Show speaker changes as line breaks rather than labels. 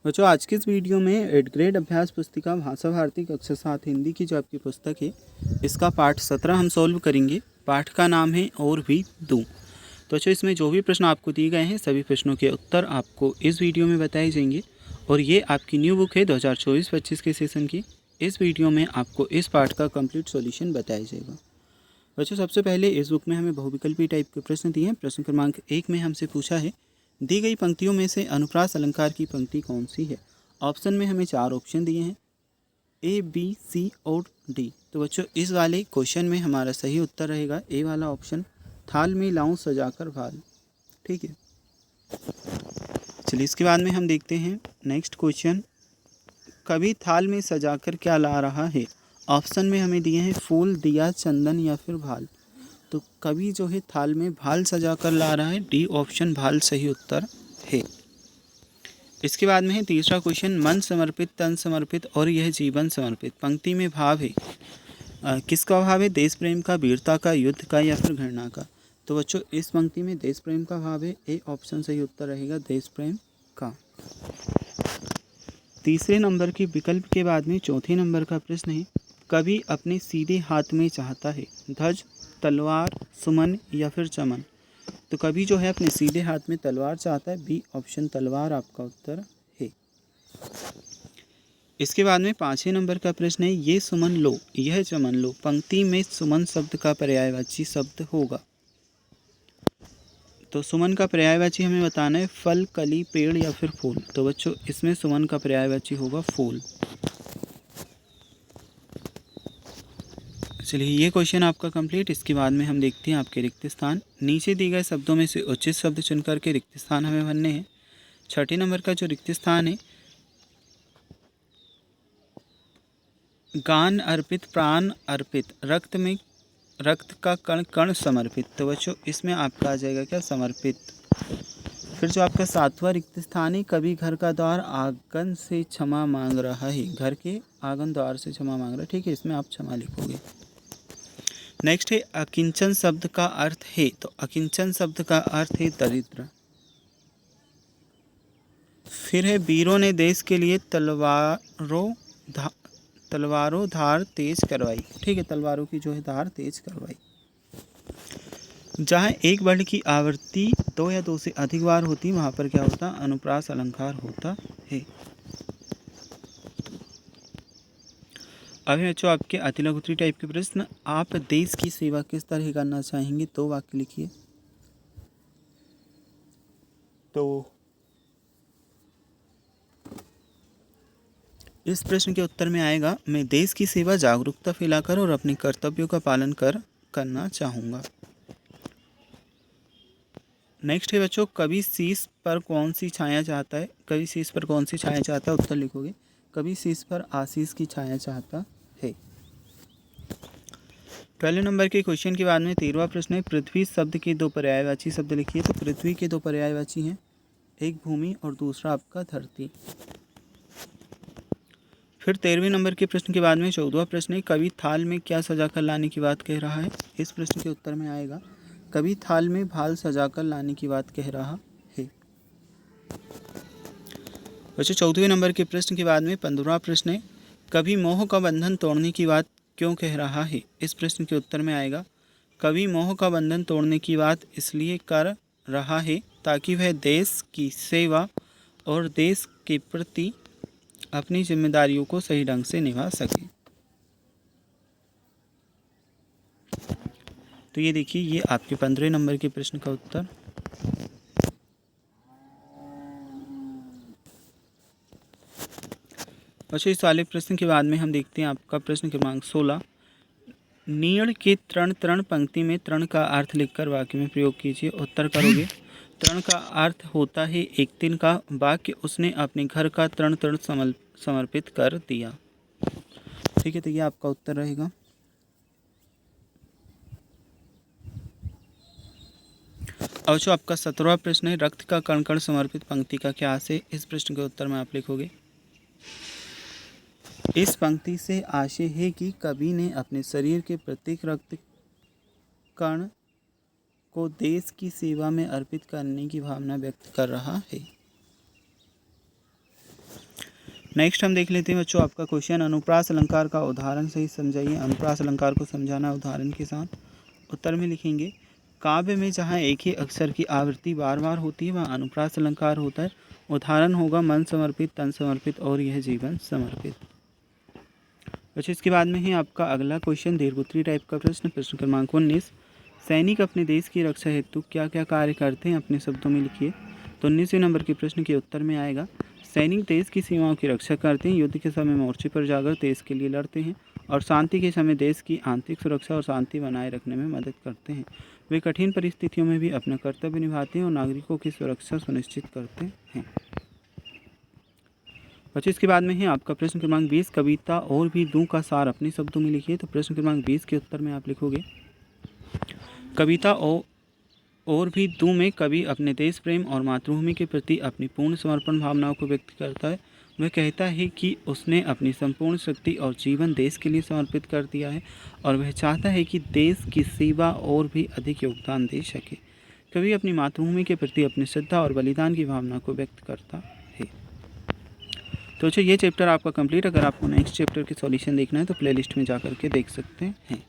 बच्चों आज की इस वीडियो में 8th ग्रेड अभ्यास पुस्तिका भाषा भारती कक्षा 7 हिंदी की जो आपकी पुस्तक है इसका पाठ 17 हम सॉल्व करेंगे। पाठ का नाम है और भी दूँ। तो बच्चों इसमें जो भी प्रश्न आपको दिए गए हैं सभी प्रश्नों के उत्तर आपको इस वीडियो में बताए जाएंगे और ये आपकी न्यू बुक है 2024-25 के सेशन की। इस वीडियो में आपको इस पाठ का कंप्लीट सॉल्यूशन बताया जाएगा। बच्चों सबसे पहले इस बुक में हमें बहुविकल्पी टाइप के प्रश्न दिए हैं। प्रश्न क्रमांक 1 में हमसे पूछा है दी गई पंक्तियों में से अनुप्रास अलंकार की पंक्ति कौन सी है। ऑप्शन में हमें 4 ऑप्शन दिए हैं A, B, C और D। तो बच्चों इस वाले क्वेश्चन में हमारा सही उत्तर रहेगा ए वाला ऑप्शन, थाल में लाऊं सजाकर भाल। ठीक है, चलिए इसके बाद में हम देखते हैं नेक्स्ट क्वेश्चन। कभी थाल में सजाकर क्या ला रहा है। ऑप्शन में हमें दिए हैं फूल, दिया, चंदन या फिर भाल। तो कभी जो है थाल में भाल सजा कर ला रहा है, डी ऑप्शन भाल सही उत्तर है। इसके बाद में है तीसरा क्वेश्चन, मन समर्पित, तन समर्पित और यह जीवन समर्पित। पंक्ति में भाव है किसका भाव है, देश प्रेम का, वीरता का, युद्ध का या फिर घृणा का। तो बच्चों इस पंक्ति में देश प्रेम का भाव है, ए ऑप्शन सही उत्तर रहेगा देश प्रेम का। तीसरे नंबर के विकल्प के बाद में चौथे नंबर का प्रश्न है कवि अपने सीधे हाथ में चाहता है ध्वज, तलवार, सुमन या फिर चमन। तो कवि जो है अपने सीधे हाथ में तलवार चाहता है, बी ऑप्शन तलवार आपका उत्तर है। इसके बाद में पाँचवें नंबर का प्रश्न है ये सुमन लो यह चमन लो। पंक्ति में सुमन शब्द का पर्यायवाची शब्द होगा। तो सुमन का पर्यायवाची हमें बताना है फल, कली, पेड़ या फिर फूल। तो बच्चों इसमें सुमन का पर्यायवाची होगा फूल। चलिए ये क्वेश्चन आपका कंप्लीट। इसके बाद में हम देखते हैं आपके रिक्त स्थान। नीचे दिए गए शब्दों में से उचित शब्द चुनकर के रिक्त स्थान हमें भरने हैं। छठे नंबर का जो रिक्त स्थान है गान अर्पित, प्राण अर्पित, रक्त में रक्त का कण कण समर्पित। तो बच्चों इसमें आपका आ जाएगा क्या, समर्पित। फिर जो आपका सातवां रिक्त स्थान है कभी घर का द्वार आंगन से क्षमा मांग रहा है। घर के आंगन द्वार से क्षमा मांग रहा है, ठीक है, इसमें आप क्षमा लिखोगे। नेक्स्ट है अकिंचन शब्द का अर्थ है। तो अकिंचन शब्द का अर्थ है दरिद्र। फिर है वीरों ने देश के लिए तलवारों धार तेज करवाई। ठीक है, तलवारों की जो है धार तेज करवाई। जहाँ एक वर्ड की आवृत्ति 2 या 2 से अधिक बार होती वहाँ पर क्या होता, अनुप्रास अलंकार होता है। अभी बच्चों आपके अति लघु उत्तरीय टाइप के प्रश्न। आप देश की सेवा किस तरह करना चाहेंगे, तो वाक्य लिखिए। तो इस प्रश्न के उत्तर में आएगा मैं देश की सेवा जागरूकता फैलाकर और अपने कर्तव्यों का पालन करना चाहूँगा। नेक्स्ट है बच्चों कवि शीश पर कौन सी छाया चाहता है। कवि शीश पर कौन सी छाया चाहता है, उत्तर लिखोगे कवि शीश पर आशीष की छाया चाहता है। 12 नंबर के क्वेश्चन के बाद में 13वां प्रश्न है पृथ्वी शब्द के 2 पर्यायवाची शब्द लिखिए। तो पृथ्वी के 2 पर्यायवाची हैं, एक भूमि और दूसरा आपका धरती। फिर 13वें नंबर के प्रश्न के बाद में 14वां प्रश्न है कवि थाल में क्या सजाकर लाने की बात कह रहा है। इस प्रश्न के उत्तर में आएगा कवि थाल में भाल सजाकर लाने की बात कह रहा है। वैसे 14वें नंबर के प्रश्न के बाद में 15वां प्रश्न है कवि मोह का बंधन तोड़ने की बात क्यों कह रहा है। इस प्रश्न के उत्तर में आएगा कवि मोह का बंधन तोड़ने की बात इसलिए कर रहा है ताकि वह देश की सेवा और देश के प्रति अपनी जिम्मेदारियों को सही ढंग से निभा सके। तो ये देखिए ये आपके 15वें नंबर के प्रश्न का उत्तर। अच्छा इस वाले प्रश्न के बाद में हम देखते हैं आपका प्रश्न क्रमांक 16। नीड़ के तृण तृण पंक्ति में तृण का अर्थ लिखकर वाक्य में प्रयोग कीजिए। उत्तर करोगे तृण का अर्थ होता है एक दिन का वाक्य उसने अपने घर का तृण तृण समर्पित कर दिया। ठीक है, तो ये आपका उत्तर रहेगा। अब जो आपका 17वां प्रश्न है रक्त का कण कण समर्पित पंक्ति का क्या आशय। इस प्रश्न के उत्तर में आप लिखोगे इस पंक्ति से आशय है कि कवि ने अपने शरीर के प्रत्येक रक्त कण को देश की सेवा में अर्पित करने की भावना व्यक्त कर रहा है। नेक्स्ट हम देख लेते हैं बच्चों आपका क्वेश्चन, अनुप्रास अलंकार का उदाहरण सही समझाइए। अनुप्रास अलंकार को समझाना उदाहरण के साथ। उत्तर में लिखेंगे, काव्य में जहाँ एक ही अक्षर की आवृत्ति बार बार होती है वह अनुप्रास अलंकार होता है। उदाहरण होगा मन समर्पित, तन समर्पित और यह जीवन समर्पित। बच्चों इसके बाद में ही आपका अगला क्वेश्चन दीर्घोत्तरी टाइप का प्रश्न, प्रश्न क्रमांक 19, सैनिक अपने देश की रक्षा हेतु क्या क्या कार्य करते हैं, अपने शब्दों में लिखिए। तो 19वें नंबर के प्रश्न के उत्तर में आएगा, सैनिक देश की सीमाओं की रक्षा करते हैं, युद्ध के समय मोर्चे पर जाकर देश के लिए लड़ते हैं और शांति के समय देश की आंतरिक सुरक्षा और शांति बनाए रखने में मदद करते हैं। वे कठिन परिस्थितियों में भी अपना कर्तव्य निभाते हैं और नागरिकों की सुरक्षा सुनिश्चित करते हैं। बच्चों इसके बाद में है आपका प्रश्न क्रमांक 20, कविता और भी दूं का सार अपने शब्दों में लिखिए। तो प्रश्न क्रमांक 20 के उत्तर में आप लिखोगे, कविता और भी दूं में कवि अपने देश प्रेम और मातृभूमि के प्रति अपनी पूर्ण समर्पण भावनाओं को व्यक्त करता है। वह कहता है कि उसने अपनी संपूर्ण शक्ति और जीवन देश के लिए समर्पित कर दिया है और वह चाहता है कि देश की सेवा और भी अधिक योगदान दे सके। कवि अपनी मातृभूमि के प्रति अपनी श्रद्धा और बलिदान की भावना को व्यक्त करता है। तो ये चैप्टर आपका कंप्लीट। अगर आपको नेक्स्ट चैप्टर के सॉल्यूशन देखना है तो प्लेलिस्ट में जा करके देख सकते हैं।